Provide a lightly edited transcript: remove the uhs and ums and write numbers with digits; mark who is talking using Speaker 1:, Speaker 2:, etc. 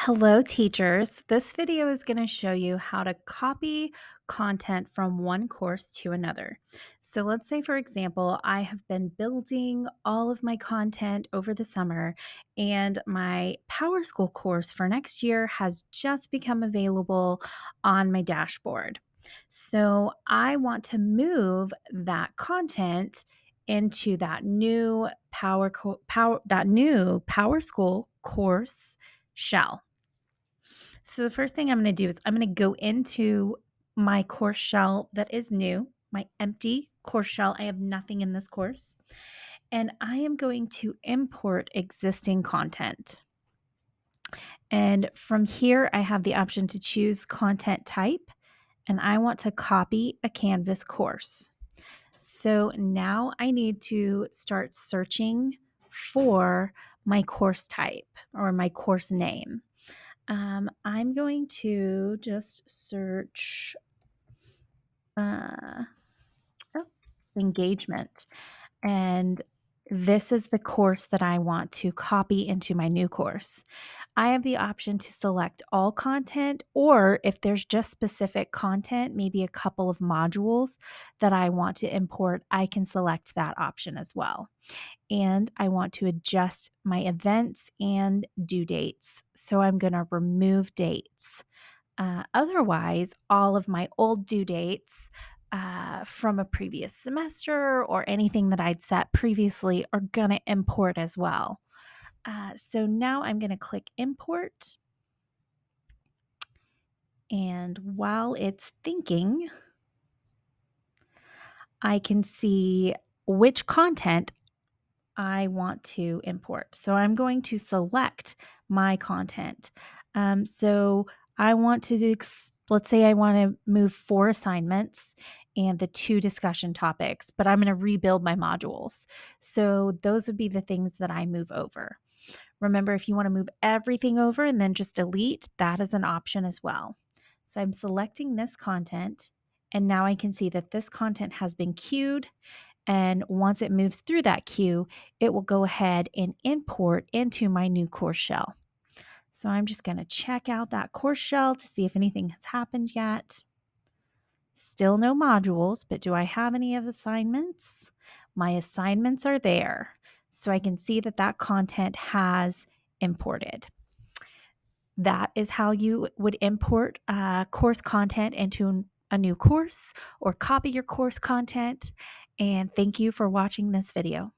Speaker 1: Hello, teachers. This video is going to show you how to copy content from one course to another. So let's say, for example, I have been building all of my content over the summer, and my PowerSchool course for next year has just become available on my dashboard. So I want to move that content into that new PowerSchool course shell. So the first thing I'm going to do is I'm going to go into my course shell that is new, my empty course shell. I have nothing in this course. And I am going to import existing content. And from here, I have the option to choose content type, and I want to copy a Canvas course. So now I need to start searching for my course type or my course name. I'm going to just search uh, engagement, and this is the course that I want to copy into my new course. I have the option to select all content, or if there's just specific content, maybe a couple of modules that I want to import, I can select that option as well. And I want to adjust my events and due dates. So I'm going to remove dates. Otherwise, all of my old due dates from a previous semester or anything that I'd set previously are going to import as well. So now I'm going to click import. And while it's thinking, I can see which content I want to import. So I'm going to select my content. So I want to do, let's say I want to move 4 assignments and the 2 discussion topics, but I'm going to rebuild my modules. So those would be the things that I move over. Remember, if you want to move everything over and then just delete, that is an option as well. So I'm selecting this content, and now I can see that this content has been queued. And once it moves through that queue, it will go ahead and import into my new course shell. So I'm just going to check out that course shell to see if anything has happened yet. Still no modules, but do I have any of assignments? My assignments are there. So I can see that that content has imported. That is how you would import course content into a new course or copy your course content. And thank you for watching this video.